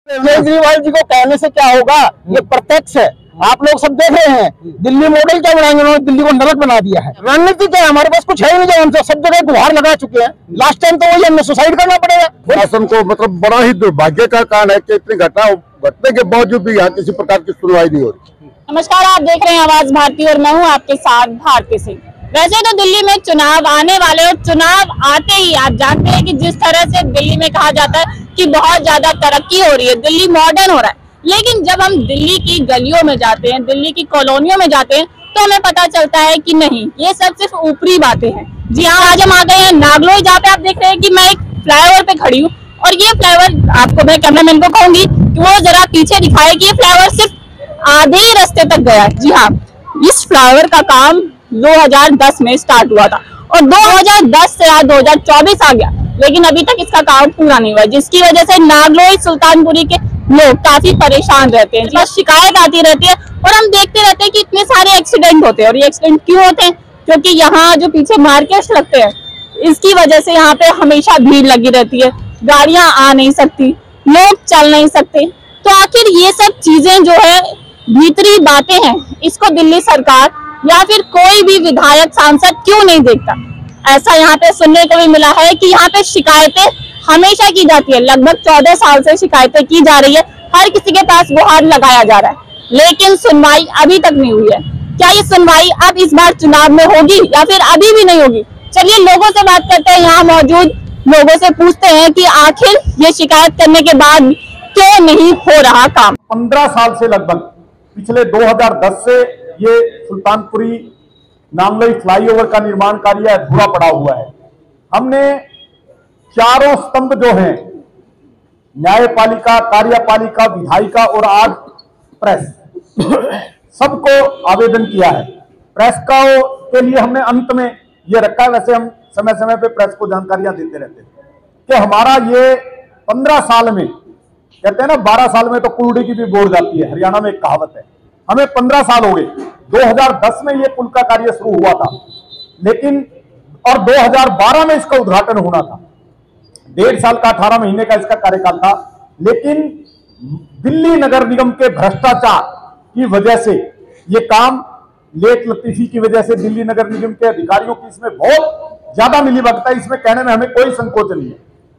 केजरीवाल जी को कहने से क्या होगा, ये प्रत्यक्ष है। आप लोग सब देख रहे हैं, दिल्ली मॉडल क्या बनाएंगे, उन्होंने दिल्ली को नरक बना दिया है। रणनीति क्या है, हमारे पास कुछ है ही नहीं, हम सब जगह गुहार लगा चुके हैं। लास्ट टाइम तो वही, हमें सुसाइड करना पड़ेगा। शासन को मतलब बड़ा ही दुर्भाग्य का कारण है कि इतनी घटना घटने के बावजूद भी यहाँ किसी प्रकार की सुनवाई नहीं हो रही। नमस्कार, आप देख रहे हैं आवाज भारती और मैं हूँ आपके साथ भारती सिंह। वैसे तो दिल्ली में चुनाव आने वाले और चुनाव आते ही आप जानते हैं कि जिस तरह से दिल्ली में कहा जाता है कि बहुत ज्यादा तरक्की हो रही है, दिल्ली मॉडर्न हो रहा है, लेकिन जब हम दिल्ली की गलियों में जाते हैं, दिल्ली की कॉलोनियों में जाते हैं, तो हमें पता चलता है कि नहीं, ये सब सिर्फ ऊपरी बातें हैं। जी हाँ, आज हम आ गए हैं नागलोई, जहाँ पे आप देख रहे हैं कि मैं एक फ्लाईओवर पे खड़ी हूँ और ये फ्लाईओवर, आपको मैं कैमरामैन को कहूंगी कि वो जरा पीछे दिखाए कि ये फ्लाईओवर सिर्फ आधे ही रास्ते तक गया है। जी हाँ, इस फ्लाईओवर का काम 2010 में स्टार्ट हुआ था और 2010 से आज 2024 आ गया, लेकिन अभी तक इसका काम पूरा नहीं हुआ, जिसकी वजह से नागलोई सुल्तानपुरी के लोग काफी परेशान रहते हैं। बस शिकायत आती रहती है और हम देखते रहते हैं कि इतने सारे एक्सीडेंट होते हैं। और ये एक्सीडेंट क्यों होते हैं? क्योंकि यहाँ जो पीछे मार्केट्स लगते हैं, इसकी वजह से यहाँ पे हमेशा भीड़ लगी रहती है, गाड़ियां आ नहीं सकती, लोग चल नहीं सकते। तो आखिर ये सब चीजें जो है भीतरी बातें हैं, इसको दिल्ली सरकार या फिर कोई भी विधायक सांसद क्यों नहीं देखता? ऐसा यहाँ पे सुनने को भी मिला है कि यहाँ पे शिकायतें हमेशा की जाती है, लगभग 14 साल से शिकायतें की जा रही है, हर किसी के पास गुहार लगाया जा रहा है, लेकिन सुनवाई अभी तक नहीं हुई है। क्या ये सुनवाई अब इस बार चुनाव में होगी या फिर अभी भी नहीं होगी? चलिए लोगों से बात करते हैं, यहाँ मौजूद लोगों से पूछते हैं कि आखिर ये शिकायत करने के बाद क्यों नहीं हो रहा काम। 15 साल से लगभग, पिछले 2010 से ये सुल्तानपुरी नागलोई फ्लाईओवर का निर्माण कार्य अधूरा पड़ा हुआ है। हमने चारों स्तंभ जो हैं, न्यायपालिका, कार्यपालिका, विधायिका और आज प्रेस, सबको आवेदन किया है। प्रेस का के लिए हमने अंत में ये रखा है, वैसे हम समय समय पे प्रेस को जानकारियां देते रहते हैं कि हमारा ये 15 साल में, कहते हैं ना 12 साल में तो कुल्डी की भी बोर जाती है, हरियाणा में एक कहावत है, हमें 15 साल हो गए। 2010 में ये पुल का कार्य शुरू हुआ था, लेकिन और 2012 में इसका उद्घाटन होना था। 1.5 साल का 18 महीने का इसका कार्यकाल था, लेकिन दिल्ली नगर निगम के भ्रष्टाचार की वजह से ये काम, लेट लतीफी की वजह से दिल्ली नगर निगम के अधिकारियों की इसमें बहुत ज्यादा मिलीभगत है, इसमें कहने में हमें कोई संकोच नहीं है।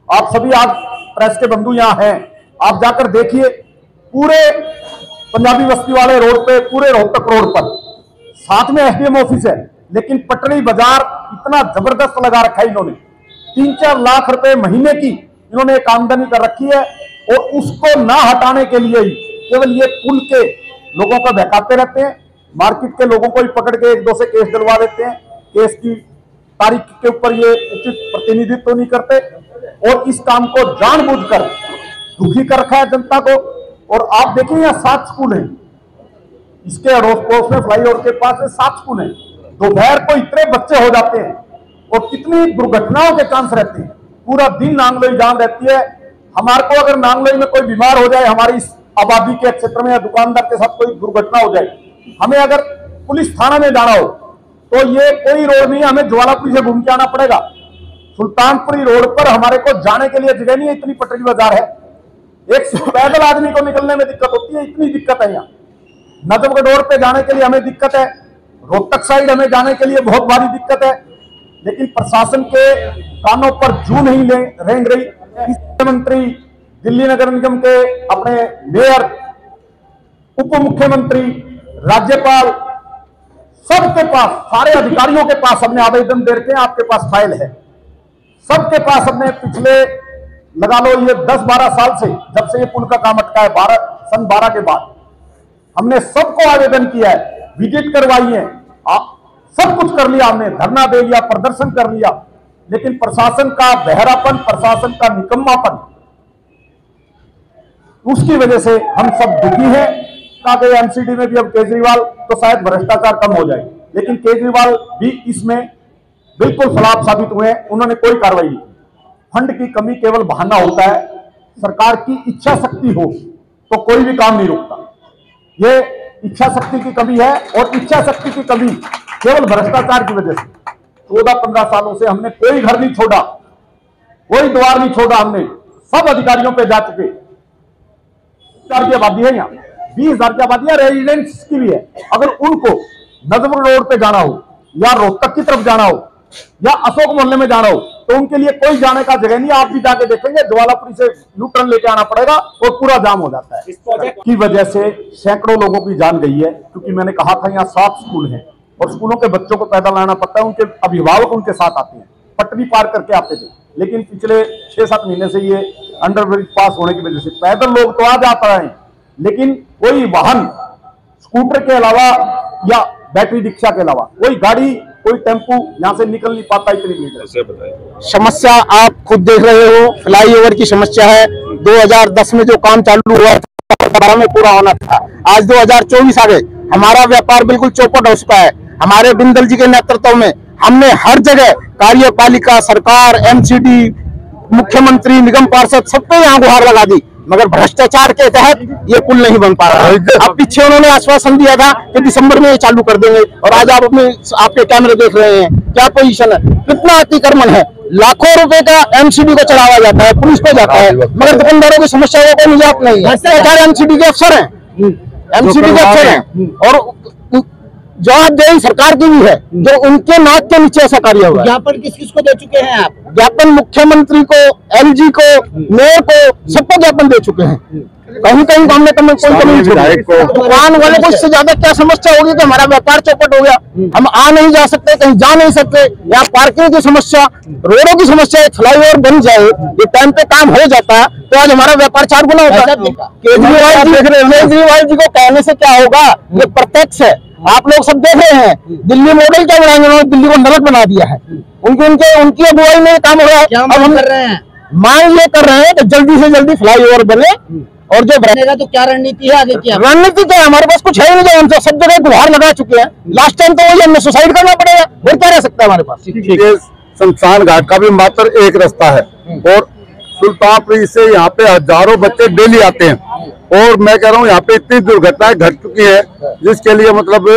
आप सभी आज प्रेस के बंधु यहाँ हैं, आप जाकर देखिए, पूरे पंजाबी बस्ती वाले रोड पे, पूरे रोहतक रोड पर, साथ में एसडीएम ऑफिस है, लेकिन पटरी बाजार इतना जबरदस्त लगा रखा है इन्होंने। 3-4 लाख रुपए महीने की इन्होंने एक आमदनी कर रखी है और उसको ना हटाने के लिए ही केवल ये पुल के लोगों को बहकाते रहते हैं। मार्केट के लोगों को ही पकड़ के 1-2 से केस दिलवा देते हैं, केस की तारीख के ऊपर ये उचित प्रतिनिधित्व नहीं करते और इस काम को जानबूझकर दुखी कर रखा है जनता को। और आप देखिए यहाँ 7 स्कूल हैं, इसके अड़ोस पड़ोस में फ्लाईओवर के पास में 7 स्कूल हैं। दोपहर को इतने बच्चे हो जाते हैं और कितनी दुर्घटनाओं के चांस रहते हैं। पूरा दिन नागलोई जाम रहती है। हमारे को अगर नागलोई में कोई बीमार हो जाए, हमारी इस आबादी के क्षेत्र में या दुकानदार के साथ कोई दुर्घटना हो जाए, हमें अगर पुलिस थाना में जाना हो तो ये कोई रोड नहीं है, हमें ज्वालापुरी से घूम के आना पड़ेगा। सुल्तानपुरी रोड पर हमारे को जाने के लिए जगह नहीं है, इतनी पटरी बाजार है। एक पैदल आदमी को निकलने में दिक्कत होती है, इतनी दिक्कत है यहाँ। नजफगढ़ रोड पे जाने के लिए हमें दिक्कत है, रोहतक साइड हमें जाने के लिए बहुत भारी दिक्कत है, लेकिन प्रशासन के कानों पर जू नहीं रेंग रही। मुख्यमंत्री, दिल्ली नगर निगम के अपने मेयर, उप मुख्यमंत्री, राज्यपाल, सबके पास, सारे अधिकारियों के पास हमने आवेदन दे रखे हैं। आपके पास फाइल है, सबके पास हमने पिछले लगा लो ये 10-12 साल से, जब से ये पुल का काम अटका है, सन 12 के बाद हमने सबको आवेदन किया है, विजिट करवाई है, सब कुछ कर लिया हमने, धरना दे लिया, प्रदर्शन कर लिया, लेकिन प्रशासन का बहरापन, प्रशासन का निकम्मापन, उसकी वजह से हम सब दुखी हैं। कहा एमसीडी में भी अब केजरीवाल तो शायद भ्रष्टाचार कम हो जाए, लेकिन केजरीवाल भी इसमें बिल्कुल खिलाफ साबित हुए हैं, उन्होंने कोई कार्रवाई नहीं की। फंड की कमी केवल बहाना होता है, सरकार की इच्छा शक्ति हो तो कोई भी काम नहीं रुकता। ये इच्छा शक्ति की कमी है और इच्छा शक्ति की कमी केवल भ्रष्टाचार की वजह से 14-15 सालों से हमने कोई घर नहीं छोड़ा, कोई द्वार नहीं छोड़ा, हमने सब अधिकारियों पे जा चुके, 20,000 की आबादी है, यहाँ 20,000 की आबादी है, रेजिडेंट्स की भी है। अगर उनको नजमुल रोड पे जाना हो या रोहतक की तरफ जाना हो या अशोक मोहल्ले में जाना हो तो उनके लिए कोई जाने का जगह नहीं। आप भी जाके देखेंगे ज्वालापुरी से यू टर्न लेके आना पड़ेगा और पूरा जाम हो जाता है। इस प्रोजेक्ट की वजह से सैकड़ों लोगों की जान गई है, क्योंकि मैंने कहा था यहाँ 7 स्कूल हैं और स्कूलों के बच्चों को पैदल लाना पड़ता है। उनके अभिभावक उनके साथ आते हैं, पटरी पार करके आते थे, लेकिन पिछले 6-7 महीने से ये अंडरब्रिज पास होने की वजह से पैदल लोग तो आ जाता है, लेकिन कोई वाहन स्कूटर के अलावा या बैटरी रिक्शा के अलावा कोई गाड़ी कोई टेम्पू यहाँ से निकल नहीं पाता, इतनी भीड़ है। समस्या आप खुद देख रहे हो, फ्लाईओवर की समस्या है। 2010 में जो काम चालू हुआ था 12 में पूरा होना था, आज 2024 आ गए, हमारा व्यापार बिल्कुल चौपट हो चुका है। हमारे बिंदल जी के नेतृत्व में हमने हर जगह कार्यपालिका, सरकार, एमसीडी, मुख्यमंत्री, निगम पार्षद सबको यहाँ गुहार लगा दी, मगर भ्रष्टाचार के तहत ये पुल नहीं बन पा रहा है। अब पीछे उन्होंने आश्वासन दिया था कि दिसंबर में ये चालू कर देंगे, और आज आप आपके कैमरे देख रहे हैं क्या पोजीशन है, कितना अतिक्रमण है। लाखों रुपए का एमसीडी को चढ़ावा जाता है, पुलिस को जाता है, मगर दुकानदारों की समस्या को कोई निजात नहीं है। भ्रष्टाचार एमसीडी के अफसर हैं, एमसीडी के अफसर हैं, और जवाबदेही सरकार की भी है, जो उनके नाक के नीचे ऐसा कार्य हुआ। ज्ञापन किस किस को दे चुके हैं आप? ज्ञापन मुख्यमंत्री को, एलजी को, मेयर को, सबको ज्ञापन दे चुके हैं। कहीं कहीं हमने कोई कमी नहीं छोड़ी। दुकान वाले को इससे ज्यादा क्या समस्या होगी कि हमारा व्यापार चौपट हो गया, हम आ नहीं जा सकते, कहीं जा नहीं सकते, यहाँ पार्किंग की समस्या, रोडों की समस्या। फ्लाईओवर बन जाए, ये टाइम पे काम हो जाता है तो आज हमारा व्यापार 4 गुना होता है। केजरीवाल जी को कहने से क्या होगा, ये प्रत्यक्ष है, आप लोग सब देख रहे हैं। दिल्ली मॉडल क्या बनाएंगे, उन्होंने दिल्ली को नरक बना दिया है। उनकी अगुवाई में काम हो रहा है। अब हम कर रहे हैं, मांग ये कर रहे हैं कि जल्दी से जल्दी फ्लाईओवर बने, और जो बनेगा तो क्या रणनीति है आगे की? रणनीति क्या है, हमारे पास कुछ है ही नहीं। हम तो सब जगह गुहार लगा चुके हैं, लास्ट टाइम तो वही हमें सुसाइड करना पड़ेगा, और क्या रह सकता है हमारे पास। शमशान घाट का भी मात्र एक रास्ता है, और सुल्तानपुरी से यहाँ पे हजारों बच्चे डेली आते हैं, और मैं कह रहा हूँ यहाँ पे इतनी दुर्घटनाएं घट चुकी है, जिसके लिए मतलब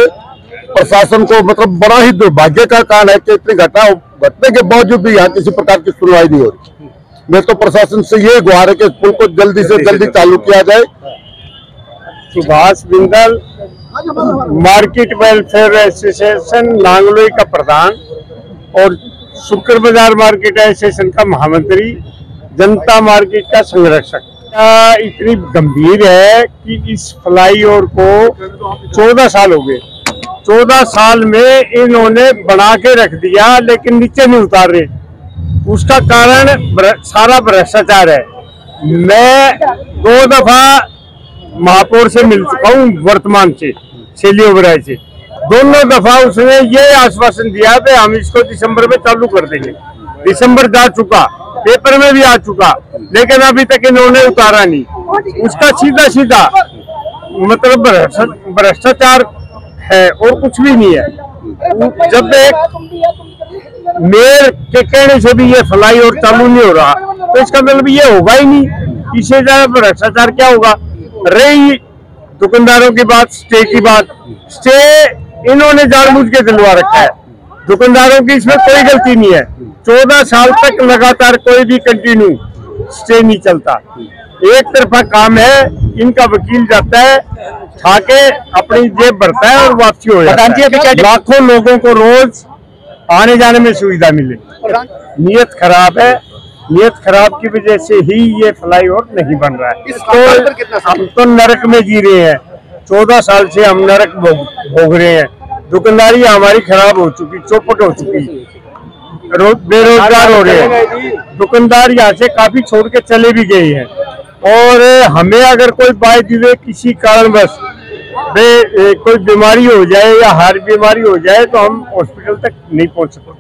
प्रशासन को मतलब बड़ा ही दुर्भाग्य का कारण है कि इतनी घटना घटने के बावजूद भी यहाँ किसी प्रकार की सुनवाई नहीं हो रही। मैं तो प्रशासन से ये गुहार है कि पुल को जल्दी से जल्दी चालू किया जाए। Subhash Bindal, market welfare association Nangloi का प्रधान और शुक्र बाजार मार्केट एसोसिएशन का महामंत्री, जनता मार्केट का संरक्षक। इतनी गंभीर है कि इस फ्लाईओवर को 14 साल हो गए। 14 साल में इन्होंने बना के रख दिया, लेकिन नीचे नहीं उतार रहे। उसका कारण सारा भ्रष्टाचार है। मैं 2 दफा महापौर से मिल चुका हूँ, वर्तमान से शैली ओबराय से। दोनों दफा उसने ये आश्वासन दिया कि हम इसको दिसंबर में चालू कर देंगे। दिसंबर जा चुका, पेपर में भी आ चुका, लेकिन अभी तक इन्होंने उतारा नहीं। उसका सीधा सीधा मतलब भ्रष्टाचार है और कुछ भी नहीं है। जब एक मेयर के कहने से भी ये फ्लाईओवर चालू नहीं हो रहा, तो इसका मतलब ये होगा ही नहीं। इससे ज्यादा भ्रष्टाचार क्या होगा। रही दुकानदारों की बात, स्टे की बात, स्टे इन्होंने जानबूझ के दिलवा रखा है। दुकानदारों की इसमें कोई गलती नहीं है। 14 साल तक लगातार कोई भी कंटिन्यू स्टे नहीं चलता, एक तरफा काम है। इनका वकील जाता है, ठाके अपनी जेब भरता है और वापसी हो जाता है। लाखों लोगों को रोज आने जाने में सुविधा मिले। नियत खराब है, नियत खराब की वजह से ही ये फ्लाईओवर नहीं बन रहा है। तो हम तो नरक में जी रहे हैं, 14 साल से हम नरक भोग रहे हैं। दुकानदारी हमारी खराब हो चुकी, चौपट हो चुकी, बेरोजगार हो रहे हैं। दुकानदार यहाँ से काफी छोड़ के चले भी गए हैं, और हमें अगर कोई बाय दिए किसी कारणवश कोई बीमारी हो जाए या हार्ट बीमारी हो जाए तो हम हॉस्पिटल तक नहीं पहुँच सकते।